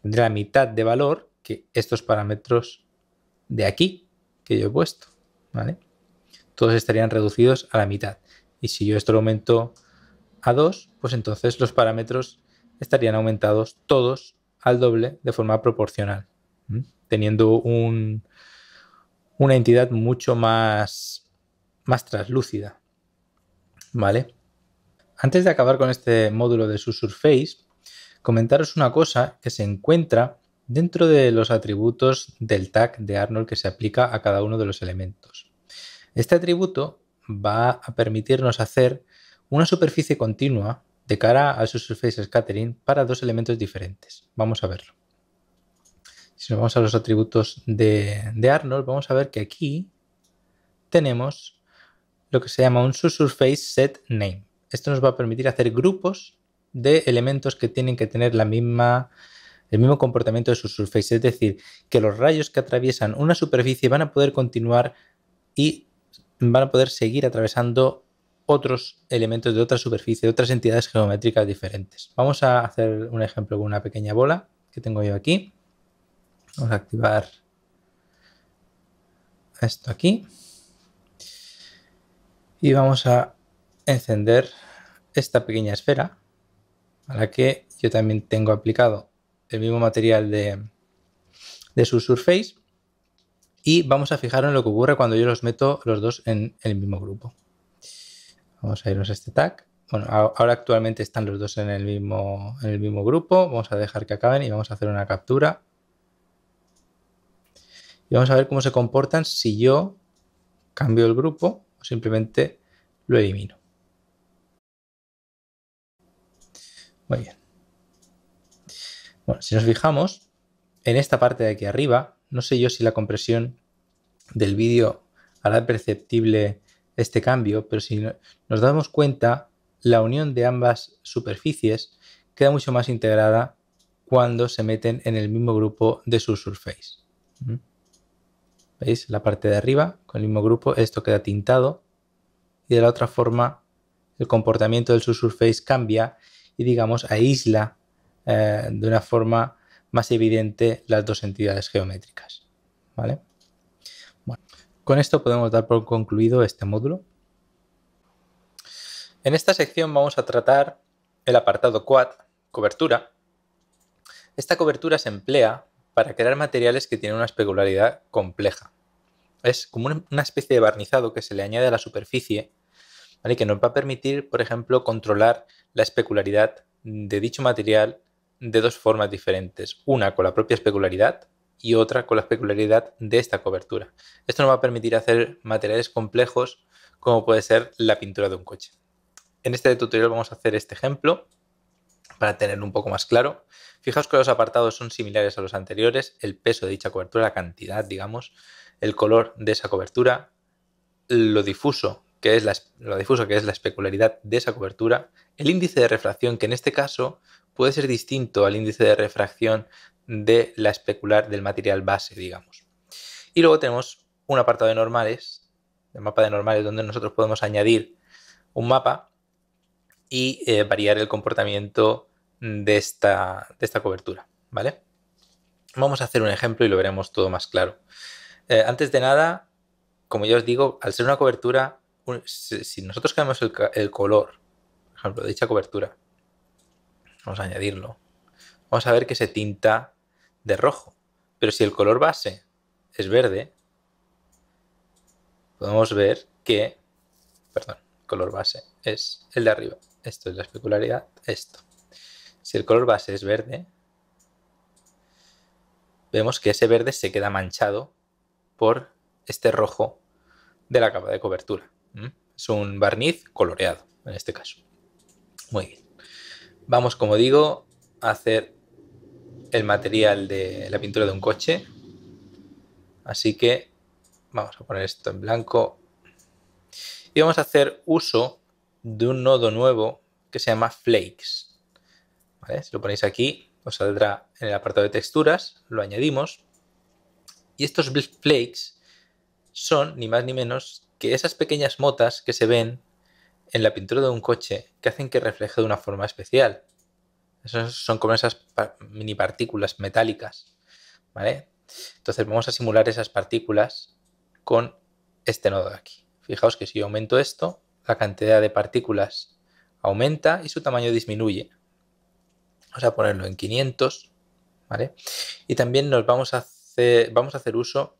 la mitad de valor que estos parámetros de aquí que yo he puesto, ¿vale? Todos estarían reducidos a la mitad. Y si yo esto lo aumento a 2, pues entonces los parámetros estarían aumentados todos al doble de forma proporcional, teniendo una entidad mucho más translúcida, ¿vale? Antes de acabar con este módulo de subsurface, comentaros una cosa que se encuentra dentro de los atributos del tag de Arnold que se aplica a cada uno de los elementos. Este atributo va a permitirnos hacer una superficie continua de cara al subsurface scattering para dos elementos diferentes. Vamos a verlo. Si nos vamos a los atributos de Arnold, vamos a ver que aquí tenemos lo que se llama un subsurface set name. Esto nos va a permitir hacer grupos de elementos que tienen que tener el mismo comportamiento de subsurface, es decir, que los rayos que atraviesan una superficie van a poder continuar y van a poder seguir atravesando otros elementos de otra superficie, de otras entidades geométricas diferentes. Vamos a hacer un ejemplo con una pequeña bola que tengo yo aquí. Vamos a activar esto aquí y vamos a encender esta pequeña esfera a la que yo también tengo aplicado el mismo material de subsurface y vamos a fijar en lo que ocurre cuando yo los meto los dos en el mismo grupo. Vamos a irnos a este tag. Bueno, ahora actualmente están los dos en el mismo grupo. Vamos a dejar que acaben y vamos a hacer una captura. Y vamos a ver cómo se comportan si yo cambio el grupo o simplemente lo elimino. Muy bien. Bueno, si nos fijamos, en esta parte de aquí arriba, no sé yo si la compresión del vídeo hará perceptible este cambio, pero si nos damos cuenta, la unión de ambas superficies queda mucho más integrada cuando se meten en el mismo grupo de subsurface. ¿Veis? La parte de arriba, con el mismo grupo, esto queda tintado y de la otra forma el comportamiento del subsurface cambia y, digamos, aísla de una forma más evidente las dos entidades geométricas, ¿vale? Bueno, con esto podemos dar por concluido este módulo. En esta sección vamos a tratar el apartado Quad, cobertura. Esta cobertura se emplea para crear materiales que tienen una especularidad compleja. Es como una especie de barnizado que se le añade a la superficie, ¿vale? Que nos va a permitir, por ejemplo, controlar la especularidad de dicho material de dos formas diferentes. Una con la propia especularidad y otra con la especularidad de esta cobertura. Esto nos va a permitir hacer materiales complejos como puede ser la pintura de un coche. En este tutorial vamos a hacer este ejemplo para tenerlo un poco más claro. Fijaos que los apartados son similares a los anteriores, el peso de dicha cobertura, la cantidad, digamos, el color de esa cobertura, lo difuso que es la especularidad de esa cobertura, el índice de refracción, que en este caso puede ser distinto al índice de refracción de la especular del material base, digamos. Y luego tenemos un apartado de normales, el mapa de normales, donde nosotros podemos añadir un mapa y variar el comportamiento de esta cobertura, ¿vale? Vamos a hacer un ejemplo y lo veremos todo más claro. Antes de nada, como ya os digo, al ser una cobertura, si nosotros cambiamos el color, por ejemplo, de dicha cobertura, vamos a añadirlo, vamos a ver que se tinta de rojo. Pero si el color base es verde, podemos ver que, perdón, el color base es el de arriba. Esto es la especularidad, esto. Si el color base es verde, vemos que ese verde se queda manchado por este rojo de la capa de cobertura. Es un barniz coloreado en este caso. Muy bien. Vamos, como digo, a hacer el material de la pintura de un coche. Así que vamos a poner esto en blanco. Y vamos a hacer uso de un nodo nuevo que se llama Flakes. ¿Vale? Si lo ponéis aquí, os saldrá en el apartado de texturas, lo añadimos. Y estos flakes son ni más ni menos que esas pequeñas motas que se ven en la pintura de un coche que hacen que refleje de una forma especial. Esas son como esas mini partículas metálicas, ¿vale? Entonces vamos a simular esas partículas con este nodo de aquí. Fijaos que si yo aumento esto, la cantidad de partículas aumenta y su tamaño disminuye. Vamos a ponerlo en 500, ¿vale? Y también vamos a hacer uso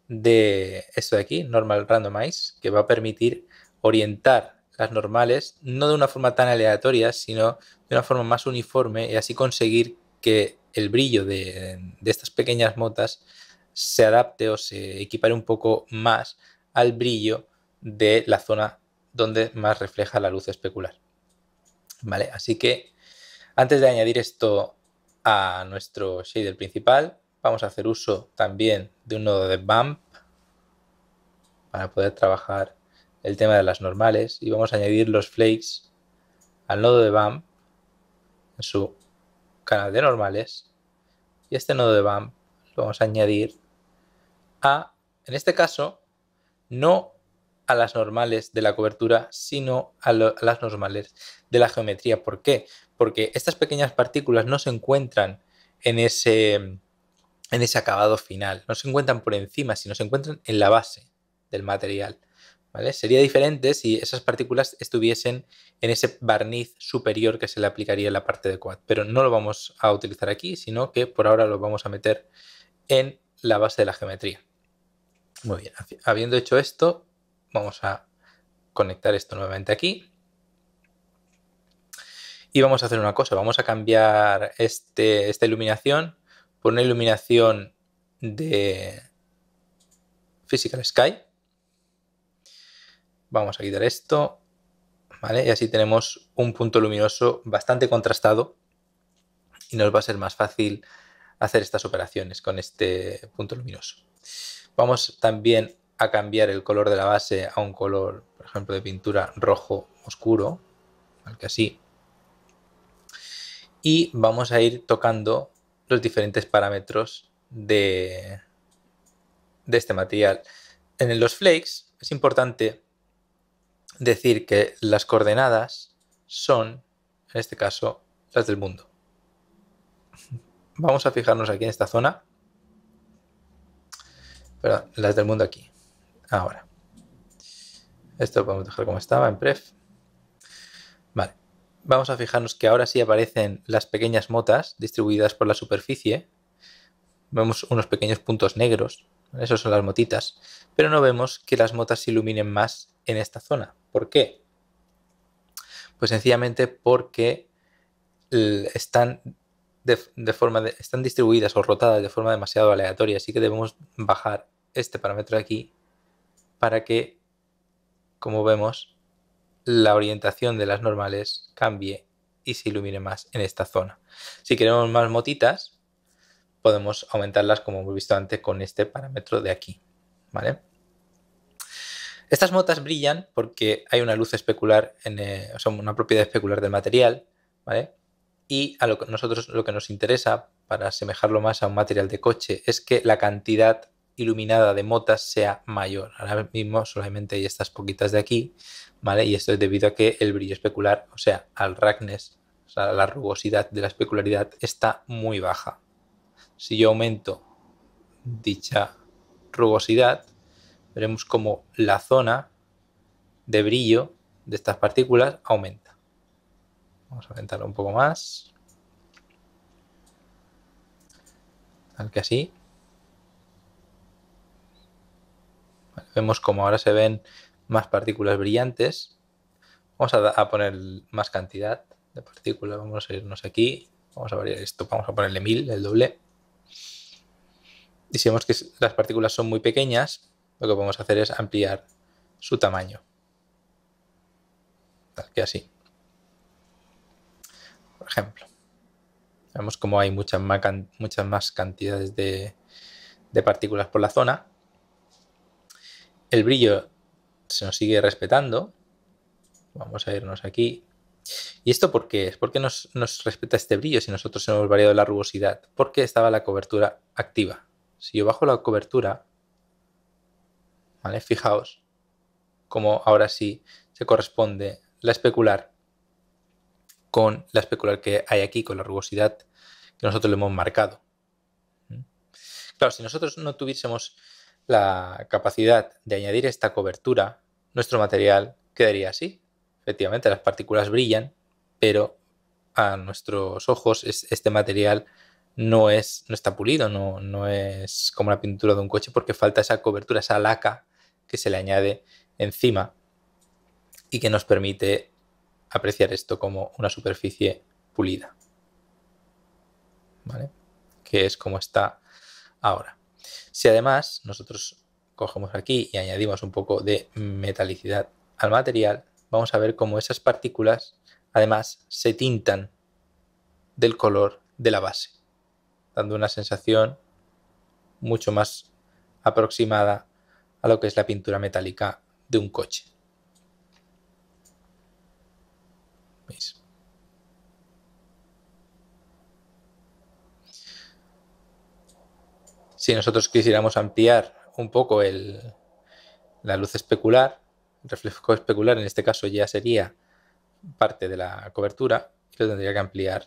de esto de aquí, Normal Randomize, que va a permitir orientar las normales no de una forma tan aleatoria, sino de una forma más uniforme y así conseguir que el brillo de estas pequeñas motas se adapte o se equipare un poco más al brillo de la zona donde más refleja la luz especular. ¿Vale? Así que antes de añadir esto a nuestro shader principal, vamos a hacer uso también de un nodo de bump para poder trabajar el tema de las normales y vamos a añadir los flakes al nodo de bump en su canal de normales y este nodo de bump lo vamos a añadir en este caso, no a las normales de la cobertura, sino a las normales de la geometría. ¿Por qué? Porque estas pequeñas partículas no se encuentran en ese acabado final, no se encuentran por encima, sino se encuentran en la base del material. ¿Vale? Sería diferente si esas partículas estuviesen en ese barniz superior que se le aplicaría en la parte de quad, pero no lo vamos a utilizar aquí, sino que por ahora lo vamos a meter en la base de la geometría. Muy bien, habiendo hecho esto, vamos a conectar esto nuevamente aquí y vamos a hacer una cosa, vamos a cambiar esta iluminación por una iluminación de Physical Sky. Vamos a quitar esto, ¿vale? Y así tenemos un punto luminoso bastante contrastado y nos va a ser más fácil hacer estas operaciones con este punto luminoso. Vamos también a cambiar el color de la base a un color, por ejemplo, de pintura rojo oscuro, que así. Y vamos a ir tocando los diferentes parámetros de este material. En los flakes es importante decir que las coordenadas son, en este caso, las del mundo. Vamos a fijarnos aquí en esta zona. Perdón, las del mundo aquí. Ahora. Esto lo podemos dejar como estaba en pref. Vale. Vamos a fijarnos que ahora sí aparecen las pequeñas motas distribuidas por la superficie. Vemos unos pequeños puntos negros. Esos son las motitas. Pero no vemos que las motas se iluminen más en esta zona. ¿Por qué? Pues sencillamente porque están están distribuidas o rotadas de forma demasiado aleatoria, así que debemos bajar este parámetro de aquí para que, como vemos, la orientación de las normales cambie y se ilumine más en esta zona. Si queremos más motitas, podemos aumentarlas como hemos visto antes con este parámetro de aquí, ¿vale? Estas motas brillan porque hay una luz especular, o sea, una propiedad especular del material, ¿vale? Y a nosotros lo que nos interesa para asemejarlo más a un material de coche es que la cantidad iluminada de motas sea mayor. Ahora mismo solamente hay estas poquitas de aquí, ¿vale? Y esto es debido a que el brillo especular, o sea, al roughness, o sea, la rugosidad de la especularidad está muy baja. Si yo aumento dicha rugosidad, veremos como la zona de brillo de estas partículas aumenta. Vamos a aumentarlo un poco más. Tal que así. Vale, vemos como ahora se ven más partículas brillantes. Vamos a poner más cantidad de partículas. Vamos a irnos aquí. Vamos a variar esto. Vamos a ponerle 1000, el doble. Y si vemos que las partículas son muy pequeñas, lo que podemos hacer es ampliar su tamaño. Tal que así. Por ejemplo. Vemos como hay muchas más cantidades de partículas por la zona. El brillo se nos sigue respetando. Vamos a irnos aquí. ¿Y esto por qué es? ¿Por qué nos respeta este brillo si nosotros hemos variado la rugosidad? Porque estaba la cobertura activa. Si yo bajo la cobertura, ¿vale? Fijaos cómo ahora sí se corresponde la especular con la especular que hay aquí, con la rugosidad que nosotros le hemos marcado. Claro, si nosotros no tuviésemos la capacidad de añadir esta cobertura, nuestro material quedaría así. Efectivamente, las partículas brillan, pero a nuestros ojos este material no está pulido, no es como la pintura de un coche porque falta esa cobertura, esa laca que se le añade encima y que nos permite apreciar esto como una superficie pulida, ¿vale? Que es como está ahora. Si además nosotros cogemos aquí y añadimos un poco de metalicidad al material, vamos a ver cómo esas partículas además se tintan del color de la base, dando una sensación mucho más aproximada a lo que es la pintura metálica de un coche. ¿Veis? Si nosotros quisiéramos ampliar un poco la luz especular, el reflejo especular en este caso ya sería parte de la cobertura y lo tendría que ampliar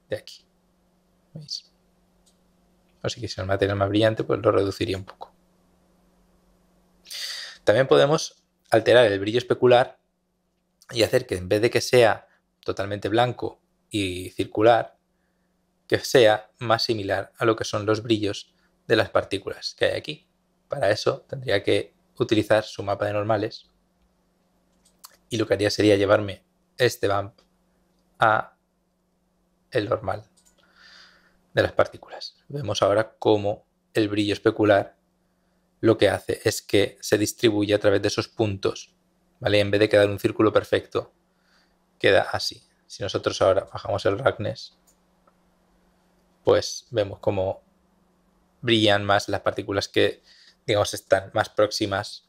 de aquí. ¿Veis? O si quisiera un material más brillante, pues lo reduciría un poco. También podemos alterar el brillo especular y hacer que en vez de que sea totalmente blanco y circular, que sea más similar a lo que son los brillos de las partículas que hay aquí. Para eso tendría que utilizar su mapa de normales y lo que haría sería llevarme este bump a el normal de las partículas. Vemos ahora cómo el brillo especular lo que hace es que se distribuye a través de esos puntos, ¿vale? En vez de quedar un círculo perfecto, queda así. Si nosotros ahora bajamos el roughness, pues vemos cómo brillan más las partículas que, digamos, están más próximas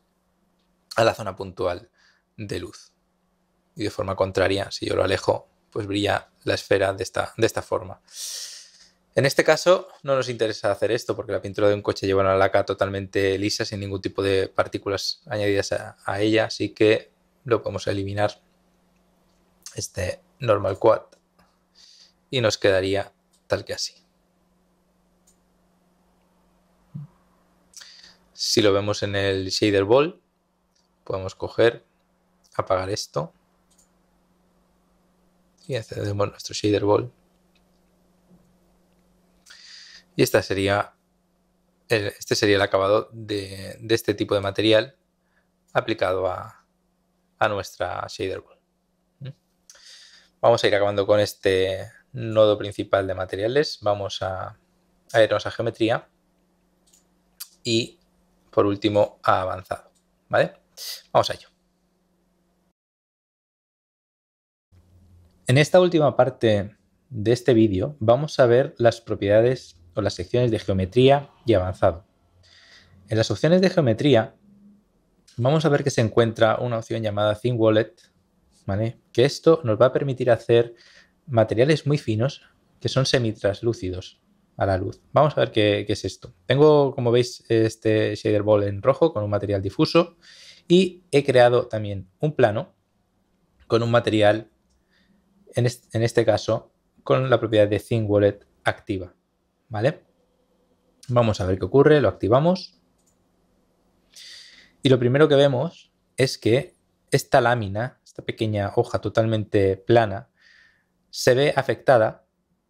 a la zona puntual de luz. Y de forma contraria, si yo lo alejo, pues brilla la esfera de esta forma. En este caso no nos interesa hacer esto porque la pintura de un coche lleva una laca totalmente lisa sin ningún tipo de partículas añadidas a ella, así que lo podemos eliminar este normal quad y nos quedaría tal que así. Si lo vemos en el shader ball, podemos coger, apagar esto y encendemos nuestro shader ball. Y este sería el acabado de este tipo de material aplicado a nuestra shader ball. Vamos a ir acabando con este nodo principal de materiales. Vamos a irnos a geometría y por último a avanzado, ¿vale? Vamos a ello. En esta última parte de este vídeo vamos a ver las propiedades o las secciones de geometría y avanzado. En las opciones de geometría vamos a ver que se encuentra una opción llamada Thin Wallet, ¿vale? Que esto nos va a permitir hacer materiales muy finos que son semi-translúcidos a la luz. Vamos a ver qué es esto. Tengo, como veis, este shader ball en rojo con un material difuso y he creado también un plano con un material, en este caso, con la propiedad de Thin Wallet activa, ¿vale? Vamos a ver qué ocurre, lo activamos. Y lo primero que vemos es que esta lámina, esta pequeña hoja totalmente plana, se ve afectada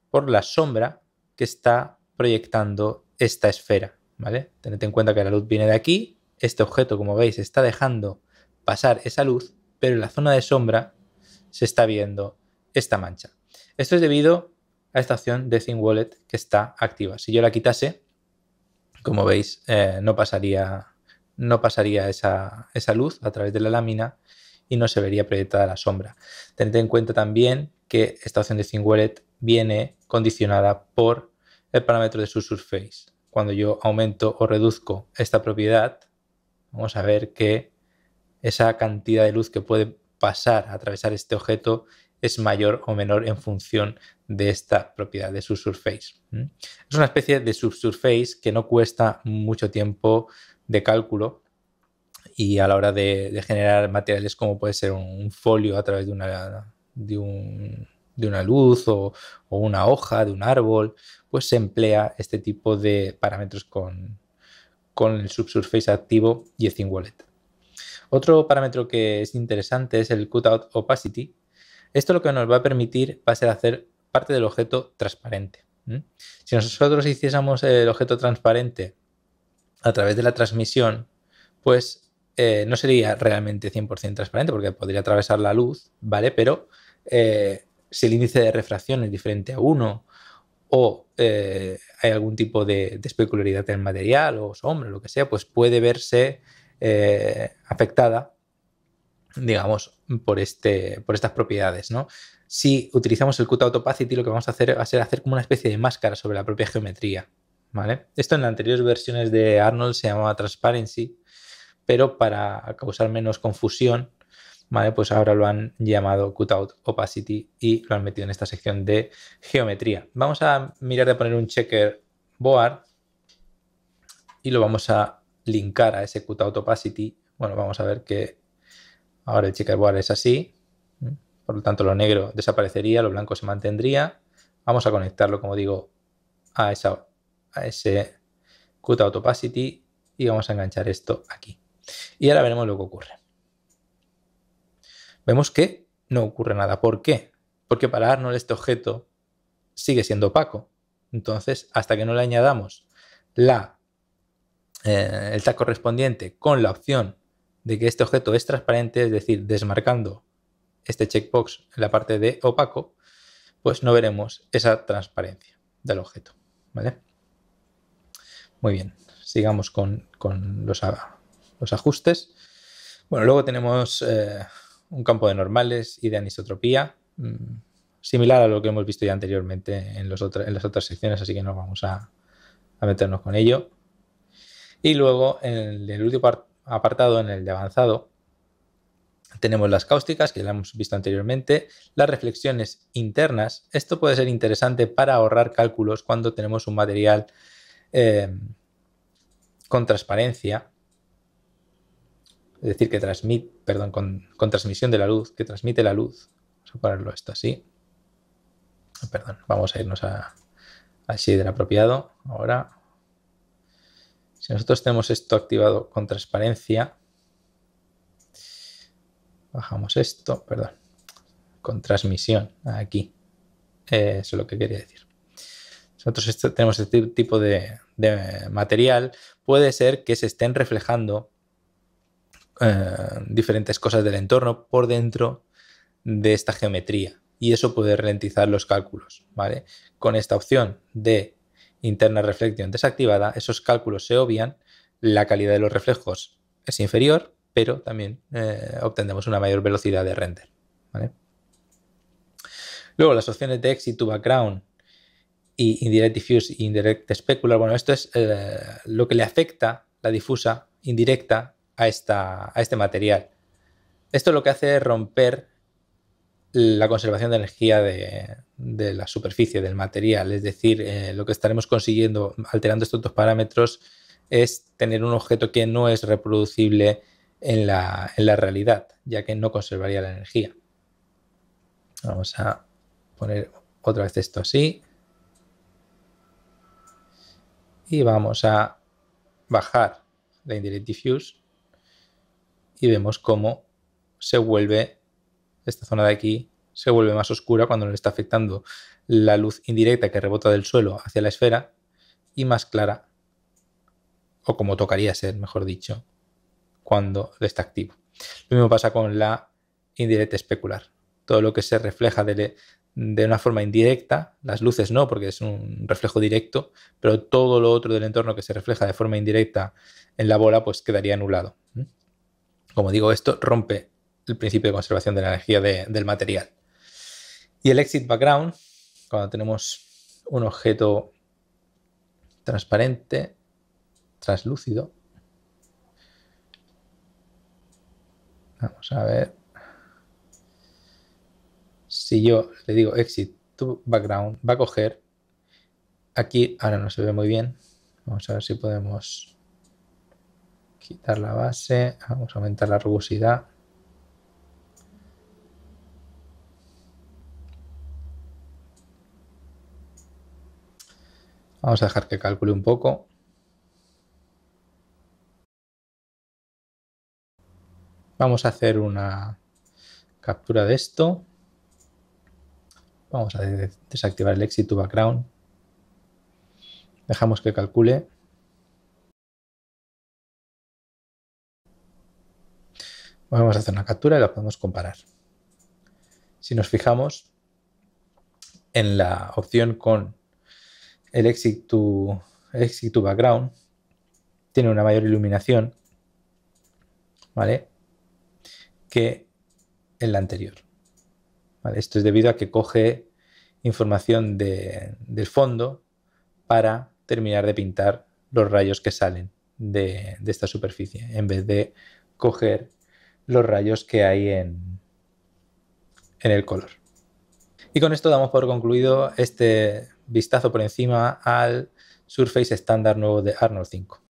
por la sombra que está proyectando esta esfera, ¿vale? Tened en cuenta que la luz viene de aquí, este objeto, como veis, está dejando pasar esa luz, pero en la zona de sombra se está viendo esta mancha. Esto es debido a esta opción de Thin Wallet que está activa. Si yo la quitase, Como veis, no pasaría esa luz a través de la lámina y no se vería proyectada la sombra. Tened en cuenta también que esta opción de ThinWallet viene condicionada por el parámetro de su surface. Cuando yo aumento o reduzco esta propiedad, vamos a ver que esa cantidad de luz que puede pasar a atravesar este objeto es mayor o menor en función de esta propiedad de subsurface. Es una especie de subsurface que no cuesta mucho tiempo de cálculo y a la hora de generar materiales como puede ser un folio a través de una luz o una hoja de un árbol, pues se emplea este tipo de parámetros con el subsurface activo y el ThinWallet. Otro parámetro que es interesante es el cutout opacity. Esto lo que nos va a permitir va a ser hacer parte del objeto transparente. Si nosotros hiciésemos el objeto transparente a través de la transmisión, pues no sería realmente 100% transparente porque podría atravesar la luz, ¿vale? Pero si el índice de refracción es diferente a 1 o hay algún tipo de especularidad en el material o sombra, lo que sea, pues puede verse afectada, digamos, por estas propiedades, ¿no? Si utilizamos el cutout opacity, lo que vamos a hacer va a ser hacer como una especie de máscara sobre la propia geometría, ¿vale? Esto en las anteriores versiones de Arnold se llamaba transparency, pero para causar menos confusión, ¿vale? Pues ahora lo han llamado cutout opacity y lo han metido en esta sección de geometría. Vamos a mirar de poner un checkerboard y lo vamos a linkar a ese cutout opacity. Bueno, vamos a ver que ahora el checkerboard es así, por lo tanto lo negro desaparecería, lo blanco se mantendría. Vamos a conectarlo, como digo, a ese cutout opacity y vamos a enganchar esto aquí. Y ahora veremos lo que ocurre. Vemos que no ocurre nada. ¿Por qué? Porque para Arnold este objeto sigue siendo opaco. Entonces, hasta que no le añadamos el tag correspondiente con la opción de que este objeto es transparente, es decir, desmarcando este checkbox en la parte de opaco, pues no veremos esa transparencia del objeto, ¿vale? Muy bien, sigamos con los ajustes. Bueno, luego tenemos un campo de normales y de anisotropía, similar a lo que hemos visto ya anteriormente en las otras secciones, así que no vamos a meternos con ello. Y luego en el último apartado, en el de avanzado, tenemos las cáusticas, que ya hemos visto anteriormente, las reflexiones internas. Esto puede ser interesante para ahorrar cálculos cuando tenemos un material con transparencia, es decir, que transmite, perdón, con transmisión de la luz, que transmite la luz. Vamos a ponerlo esto así. Perdón, vamos a irnos al shader apropiado. Ahora, si nosotros tenemos esto activado con transparencia, bajamos esto, perdón, con transmisión, aquí. Eso es lo que quería decir. Nosotros tenemos este tipo de material, puede ser que se estén reflejando diferentes cosas del entorno por dentro de esta geometría y eso puede ralentizar los cálculos, ¿vale? Con esta opción de interna reflection desactivada, esos cálculos se obvian, la calidad de los reflejos es inferior, pero también obtendremos una mayor velocidad de render, ¿vale? Luego las opciones de exit to background y indirect diffuse e indirect specular, bueno, esto es lo que le afecta la difusa indirecta a este material. Esto lo que hace es romper la conservación de energía de la superficie del material, es decir, lo que estaremos consiguiendo alterando estos dos parámetros es tener un objeto que no es reproducible en la realidad, ya que no conservaría la energía. Vamos a poner otra vez esto así y vamos a bajar la indirect diffuse y vemos cómo se vuelve esta zona de aquí, se vuelve más oscura cuando le está afectando la luz indirecta que rebota del suelo hacia la esfera y más clara, o como tocaría ser, mejor dicho, cuando está activo. Lo mismo pasa con la indirect specular. Todo lo que se refleja de de una forma indirecta, las luces no, porque es un reflejo directo, pero todo lo otro del entorno que se refleja de forma indirecta en la bola, pues quedaría anulado. Como digo, esto rompe el principio de conservación de la energía del material. Y el exit background, cuando tenemos un objeto transparente, translúcido, vamos a ver, si yo le digo exit to background, va a coger, aquí ahora no se ve muy bien, vamos a ver si podemos quitar la base, vamos a aumentar la rugosidad. Vamos a dejar que calcule un poco. Vamos a hacer una captura de esto. Vamos a desactivar el exit to background. Dejamos que calcule. Vamos a hacer una captura y la podemos comparar. Si nos fijamos en la opción con el exit to background, tiene una mayor iluminación, ¿vale?, que en la anterior. ¿Vale? Esto es debido a que coge información del fondo para terminar de pintar los rayos que salen de esta superficie, en vez de coger los rayos que hay en el color. Y con esto damos por concluido este vistazo por encima al Surface estándar nuevo de Arnold 5.